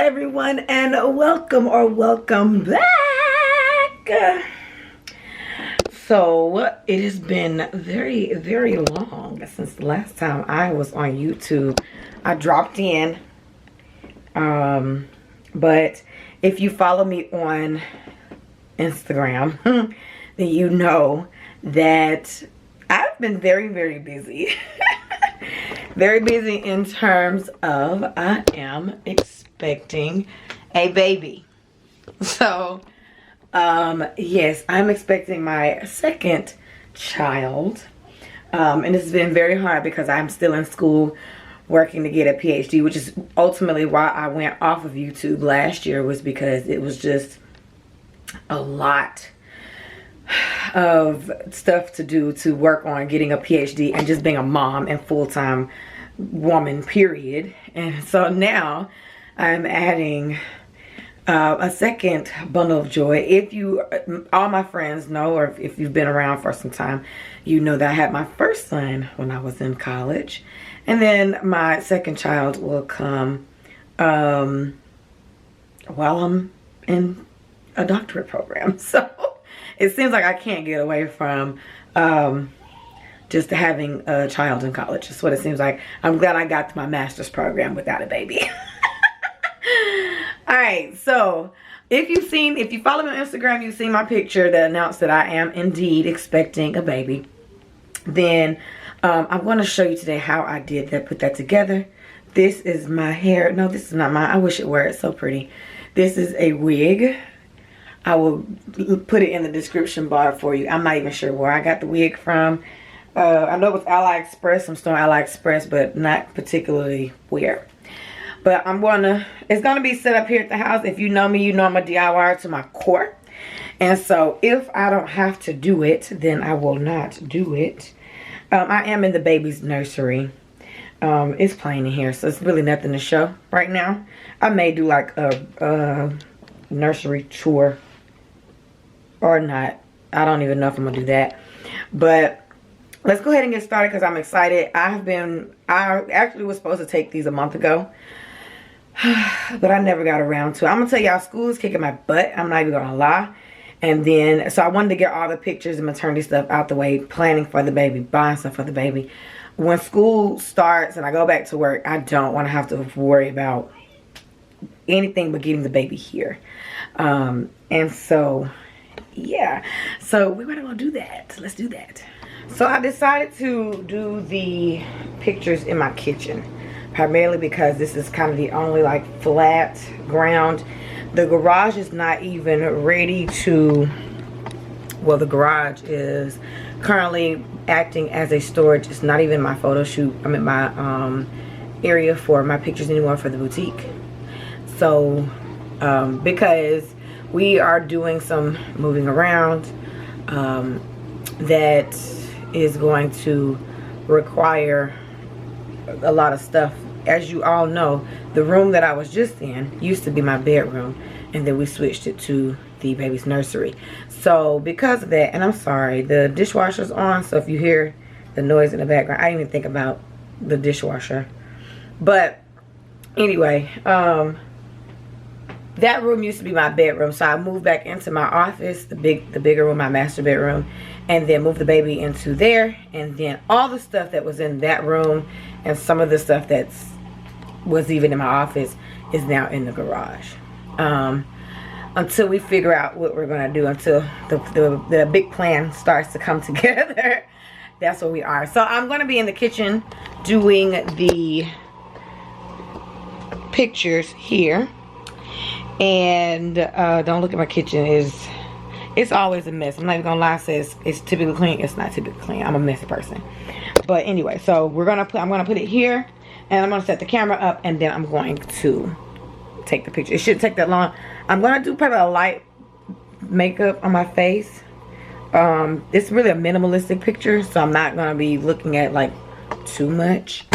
everyone, and welcome back. So it has been very long since the last time I was on YouTube. I dropped in, but if you follow me on Instagram, then you know that I've been very busy. Very busy in terms of I am expecting a baby. So yes, I'm expecting my second child, and it's been very hard because I'm still in school working to get a PhD, which is ultimately why I went off of YouTube last year, was because it was just a lot of stuff to do to work on getting a PhD and just being a mom and full-time woman, period. And so now I'm adding a second bundle of joy. If you, all my friends know, or if you've been around for some time, you know that I had my first son when I was in college, and then my second child will come while I'm in a doctorate program. So it seems like I can't get away from just having a child in college. That's what it seems like. I'm glad I got to my master's program without a baby. All right, so if you follow me on Instagram, you've seen my picture that announced that I am indeed expecting a baby. Then I'm going to show you today how I did that, put that together. This is my hair. No, this is not mine. I wish it were. It's so pretty. This is a wig. I will put it in the description bar for you. I'm not even sure where I got the wig from. I know it was AliExpress. I'm still on AliExpress, but not particularly where. But it's gonna be set up here at the house. If you know me, you know I'm a DIYer to my core. And so if I don't have to do it, then I will not do it. I am in the baby's nursery. It's plain in here, so it's really nothing to show right now. I may do like a nursery tour or not. I don't even know if I'm gonna do that. But let's go ahead and get started because I'm excited. I actually was supposed to take these a month ago, but I never got around to it. I'm gonna tell y'all, school is kicking my butt. I'm not even gonna lie. And then, so I wanted to get all the pictures and maternity stuff out the way, planning for the baby, buying stuff for the baby. When school starts and I go back to work, I don't want to have to worry about anything but getting the baby here. And so, yeah. So we're gonna go do that. Let's do that. So I decided to do the pictures in my kitchen, primarily because this is kind of the only like flat ground. The garage is not even ready to, well, the garage is currently acting as a storage. It's not even my photo shoot. I'm in my area for my pictures anymore for the boutique. So because we are doing some moving around that is going to require a lot of stuff. As you all know, the room that I was just in used to be my bedroom, and then we switched it to the baby's nursery. So because of that, and I'm sorry, the dishwasher's on, so if you hear the noise in the background, I didn't even think about the dishwasher. But anyway, that room used to be my bedroom, so I moved back into my office, the bigger room, my master bedroom, and then moved the baby into there. And then all the stuff that was in that room and some of the stuff was even in my office is now in the garage. Until we figure out what we're gonna do, until the big plan starts to come together. That's where we are. So I'm gonna be in the kitchen doing the pictures here. And don't look at my kitchen. It's always a mess. I'm not even gonna lie, say it's typically clean. It's not typically clean. I'm a messy person. But anyway, so I'm gonna put it here, and I'm gonna set the camera up, and then I'm going to take the picture. It shouldn't take that long. I'm gonna do probably a light makeup on my face. It's really a minimalistic picture, so I'm not gonna be looking at like too much.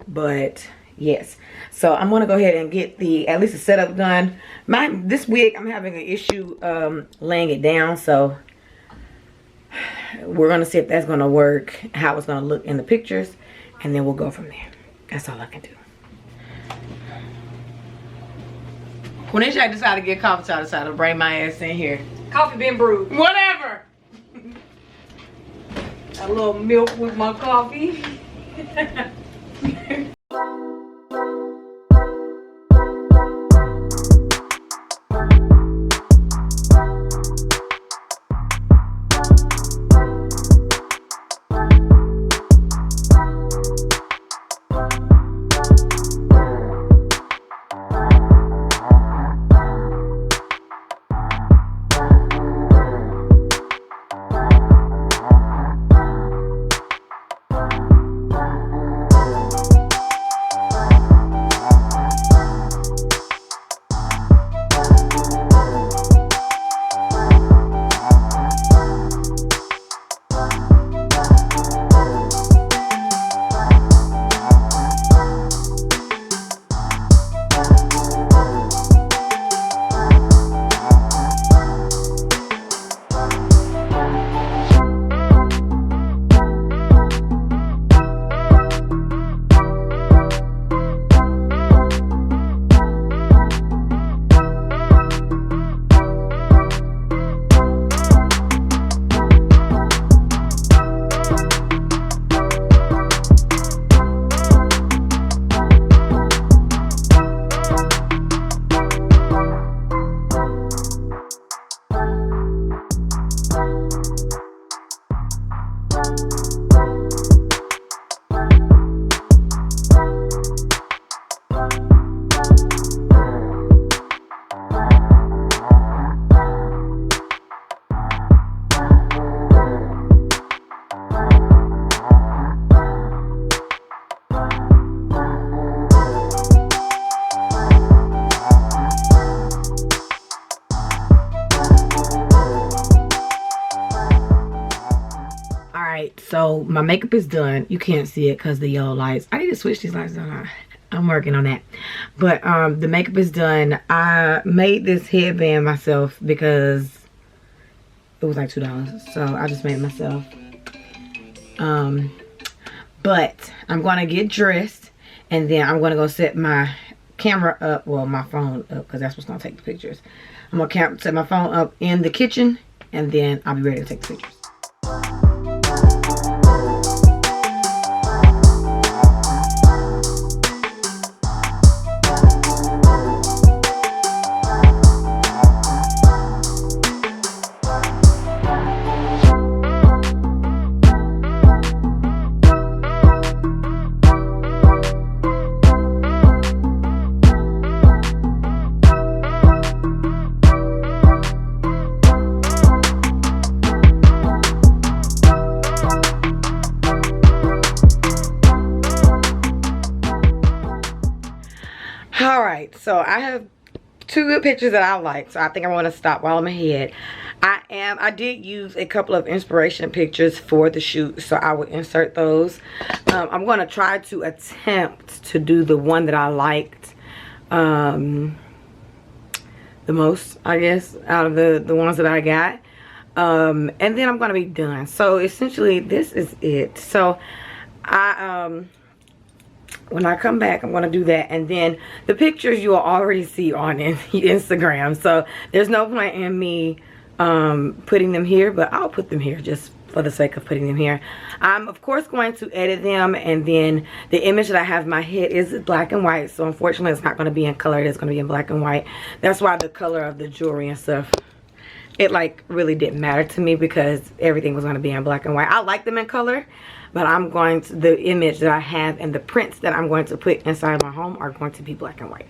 But yes, so I'm gonna go ahead and get at least the setup done. This wig, I'm having an issue laying it down, so we're gonna see if that's gonna work, how it's gonna look in the pictures, and then we'll go from there. That's all I can do. When they decided to get coffee, so I decided to bring my ass in here. Coffee been brewed. Whatever. A little milk with my coffee. So my makeup is done. You can't see it because the yellow lights. I need to switch these lights on. I'm working on that. But the makeup is done. I made this headband myself because it was like $2. So I just made it myself. But I'm gonna get dressed and then I'm gonna go set my camera up, well my phone up, because that's what's gonna take the pictures. I'm gonna set my phone up in the kitchen and then I'll be ready to take the pictures. Alright, so I have two good pictures that I like, so I think I want to stop while I'm ahead. I did use a couple of inspiration pictures for the shoot, so I will insert those. I'm going to try to attempt to do the one that I liked the most, I guess, out of the ones that I got. And then I'm going to be done. So essentially this is it. So when I come back, I'm going to do that. And then the pictures you will already see on Instagram. So there's no point in me putting them here, but I'll put them here just for the sake of putting them here. I'm, of course, going to edit them. And then the image that I have in my head is black and white. So unfortunately, it's not going to be in color. It's going to be in black and white. That's why the color of the jewelry and stuff, it like really didn't matter to me because everything was going to be in black and white. I like them in color. But I'm going to, the image that I have and the prints that I'm going to put inside my home are going to be black and white.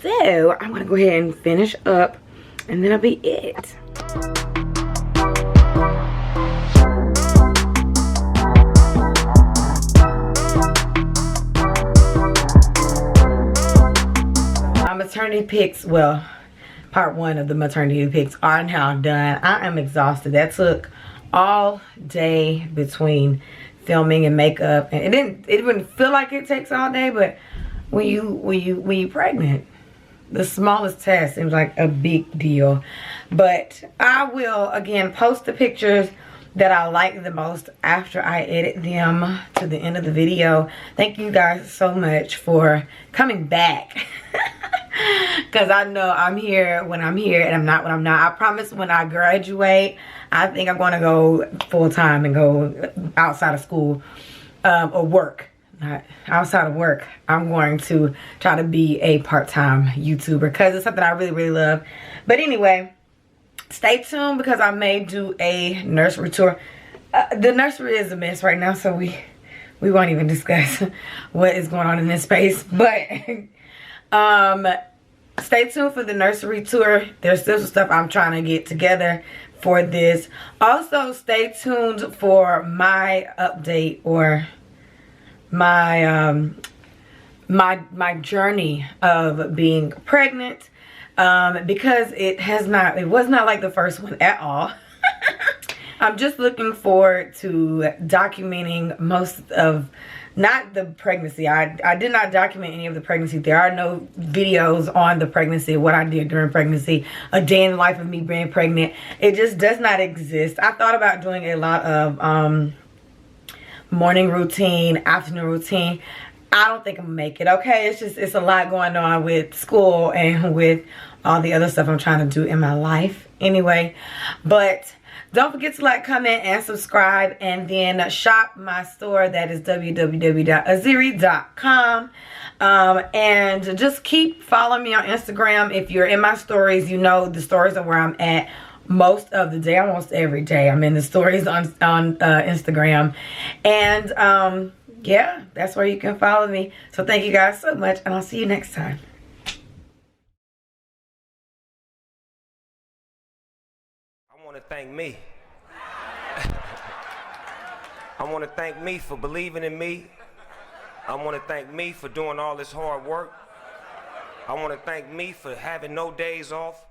So I'm going to go ahead and finish up and then that'll be it. My maternity pics, well, part one of the maternity pics are now done. I am exhausted. That took all day between filming and makeup, and it wouldn't feel like it takes all day, but when you pregnant, the smallest task seems like a big deal. But I will again post the pictures that I like the most after I edit them to the end of the video. Thank you guys so much for coming back Because I know I'm here when I'm here and I'm not when I'm not. I promise when I graduate, I think I'm going to go full-time and go outside of school or work. Not outside of work. I'm going to try to be a part-time YouTuber because it's something I really, really love. But anyway, stay tuned because I may do a nursery tour. The nursery is a mess right now, so we won't even discuss what is going on in this space. But stay tuned for the nursery tour. There's still some stuff I'm trying to get together for this. Also, stay tuned for my update or my my journey of being pregnant, because it was not like the first one at all. I'm just looking forward to documenting most of, not the pregnancy. I did not document any of the pregnancy. There are no videos on the pregnancy, what I did during pregnancy, a day in the life of me being pregnant. It just does not exist. I thought about doing a lot of morning routine, afternoon routine. I don't think I'm gonna make it, okay? It's a lot going on with school and with all the other stuff I'm trying to do in my life anyway. But don't forget to like, comment, and subscribe, and then shop my store. That is www.aziri.com. And just keep following me on Instagram. If you're in my stories, you know the stories are where I'm at most of the day, almost every day. I'm in the stories on Instagram. And yeah, that's where you can follow me. So thank you guys so much, and I'll see you next time. I want to thank me. I want to thank me for believing in me. I want to thank me for doing all this hard work. I want to thank me for having no days off.